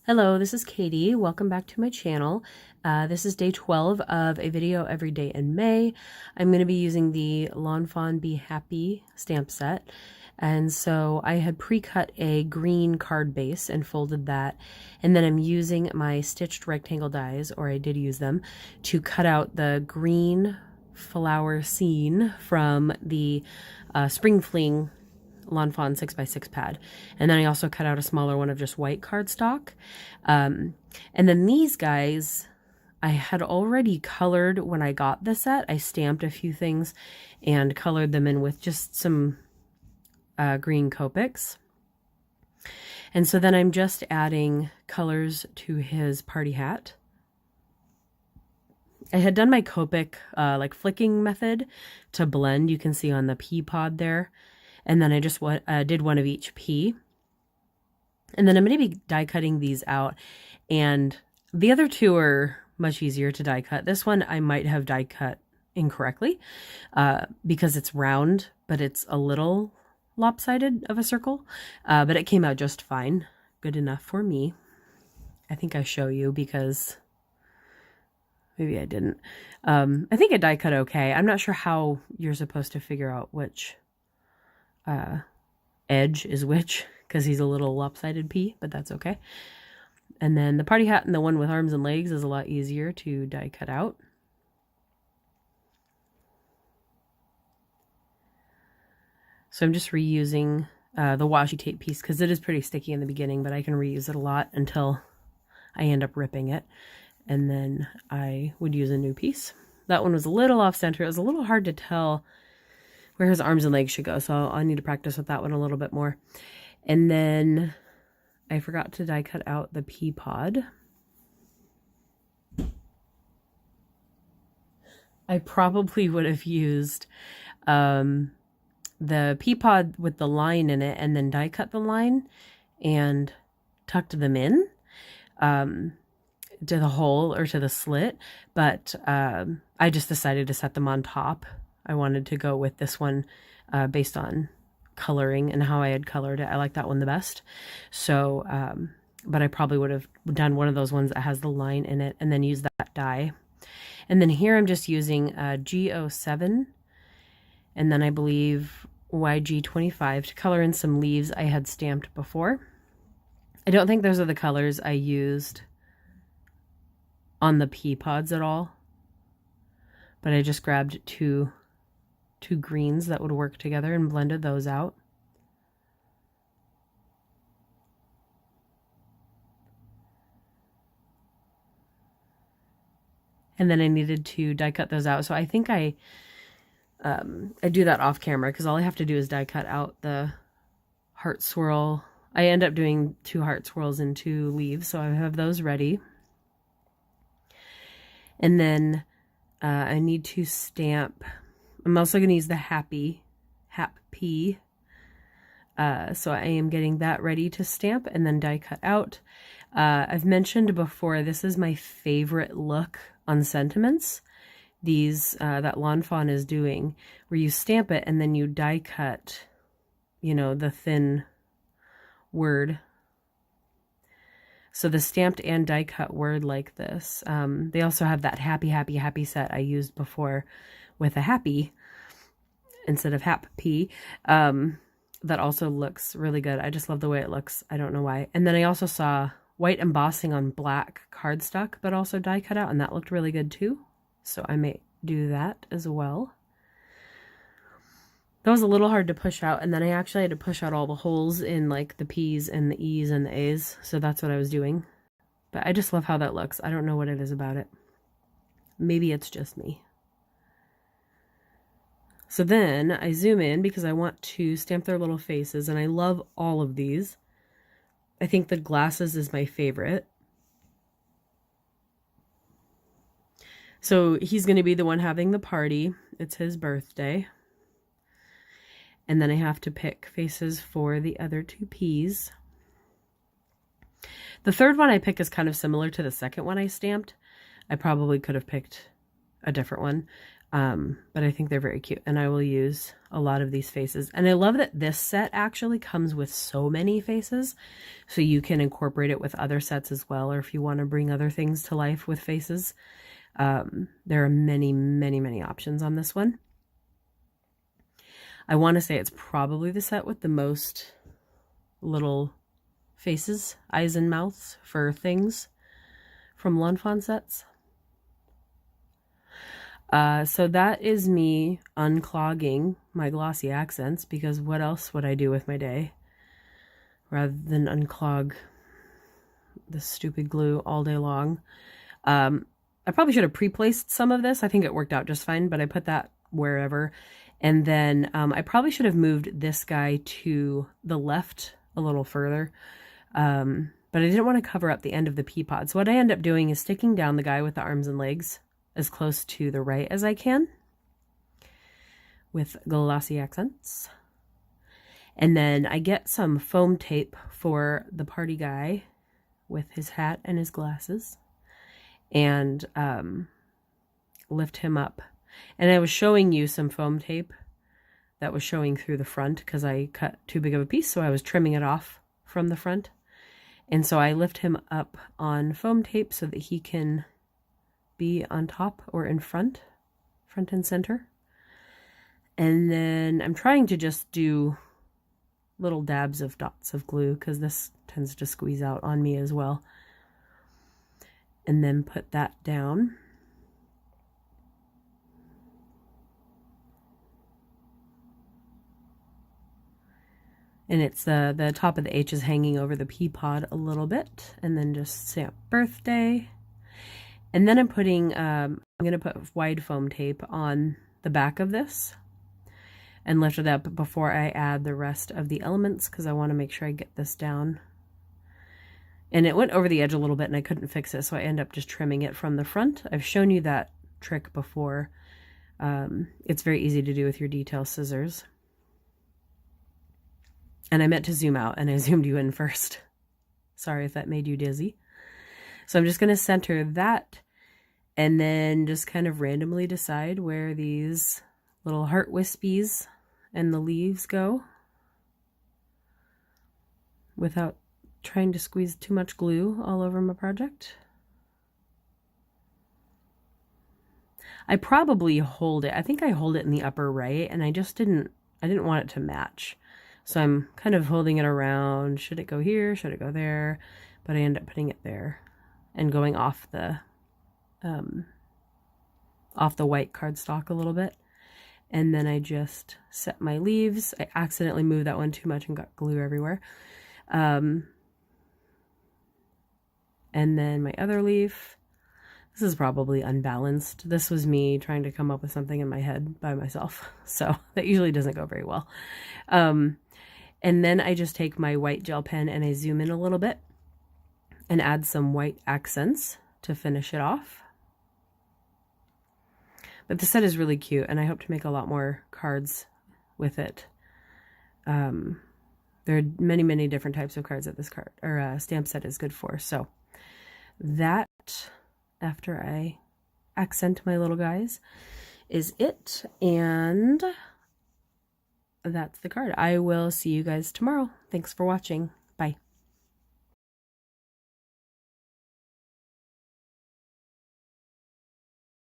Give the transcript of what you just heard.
Hello, this is Katie. Welcome back to my channel. This is day 12 of a video every day in May. I'm going to be using the Fawn Be Happy stamp set. And so I had pre-cut a green card base and folded that. And then I'm using my stitched rectangle dies, or I did use them, to cut out the green flower scene from the Spring Fling Fawn 6x6 pad. And then I also cut out a smaller one of just white cardstock. And then these guys, I had already colored when I got the set. I stamped a few things and colored them in with just some green Copics. And so then I'm just adding colors to his party hat. I had done my Copic like flicking method to blend. You can see on the pea pod there. And then I just did one of each pea. And then I'm going to be die cutting these out. And the other two are much easier to die cut. This one I might have die cut incorrectly because it's round, but it's a little lopsided of a circle. But it came out just fine. Good enough for me. I think I show you because maybe I didn't. I think I die cut okay. I'm not sure how you're supposed to figure out which edge is which, because he's a little lopsided pea, but that's okay. And then the party hat and the one with arms and legs is a lot easier to die cut out. So I'm just reusing the washi tape piece because it is pretty sticky in the beginning, but I can reuse it a lot until I end up ripping it. And then I would use a new piece. That one was a little off center. It was a little hard to tell where his arms and legs should go, so I need to practice with that one a little bit more. And then I forgot to die cut out the pea pod. I probably would have used the pea pod with the line in it and then die cut the line and tucked them in to the hole or to the slit, but I just decided to set them on top. I wanted to go with this one based on coloring and how I had colored it. I like that one the best. So, but I probably would have done one of those ones that has the line in it and then use that die. And then here I'm just using G07 and then I believe YG25 to color in some leaves I had stamped before. I don't think those are the colors I used on the pea pods at all, but I just grabbed two greens that would work together and blended those out. And then I needed to die cut those out. So I think I do that off camera because all I have to do is die cut out the heart swirl. I end up doing 2 heart swirls and 2 leaves, so I have those ready. And then I need to stamp. I'm also going to use the Hap-pea. So I am getting that ready to stamp and then die cut out. I've mentioned before, this is my favorite look on sentiments. These, that Fawn is doing, where you stamp it and then you die cut, you know, the thin word. So the stamped and die cut word like this. They also have that happy set I used before with a happy instead of Hap-pea. That also looks really good. I just love the way it looks. I don't know why. And then I also saw white embossing on black cardstock, but also die cut out, and that looked really good too. So I may do that as well. That was a little hard to push out, and then I actually had to push out all the holes in like the P's and the E's and the A's, so that's what I was doing. But I just love how that looks. I don't know what it is about it. Maybe it's just me. So then I zoom in because I want to stamp their little faces, and I love all of these. I think the glasses is my favorite. So he's going to be the one having the party. It's his birthday. And then I have to pick faces for the other 2 peas. The third one I pick is kind of similar to the second one I stamped. I probably could have picked a different one. But I think they're very cute, and I will use a lot of these faces. And I love that this set actually comes with so many faces, so you can incorporate it with other sets as well, or if you want to bring other things to life with faces. There are many, many, many options on this one. I want to say it's probably the set with the most little faces, eyes and mouths for things from Lawn Fawn sets. So that is me unclogging my glossy accents, because what else would I do with my day rather than unclog this stupid glue all day long? I probably should have pre-placed some of this. I think it worked out just fine, but I put that wherever. And then I probably should have moved this guy to the left a little further. But I didn't want to cover up the end of the pea pod. So what I end up doing is sticking down the guy with the arms and legs as close to the right as I can with glossy accents. And then I get some foam tape for the party guy with his hat and his glasses, and lift him up. And I was showing you some foam tape that was showing through the front because I cut too big of a piece, so I was trimming it off from the front. And so I lift him up on foam tape so that he can be on top or in front and center. And then I'm trying to just do little dabs of dots of glue because this tends to squeeze out on me as well. And then put that down. And it's the top of the H is hanging over the pea pod a little bit. And then just stamp birthday. And then I'm putting, I'm going to put wide foam tape on the back of this and lift it up before I add the rest of the elements, because I want to make sure I get this down. And it went over the edge a little bit and I couldn't fix it, so I end up just trimming it from the front. I've shown you that trick before. It's very easy to do with your detail scissors. And I meant to zoom out and I zoomed you in first. Sorry if that made you dizzy. So I'm just going to center that and then just kind of randomly decide where these little heart wispies and the leaves go without trying to squeeze too much glue all over my project. I probably hold it. I think I hold it in the upper right, and I didn't want it to match. So I'm kind of holding it around. Should it go here? Should it go there? But I end up putting it there and going off the white cardstock a little bit. And then I just set my leaves. I accidentally moved that one too much and got glue everywhere. And then my other leaf. This is probably unbalanced. This was me trying to come up with something in my head by myself. So that usually doesn't go very well. And then I just take my white gel pen and I zoom in a little bit and add some white accents to finish it off. But the set is really cute, and I hope to make a lot more cards with it. There are many, many different types of cards that this card or stamp set is good for. So that, after I accent my little guys, is it. And that's the card. I will see you guys tomorrow. Thanks for watching.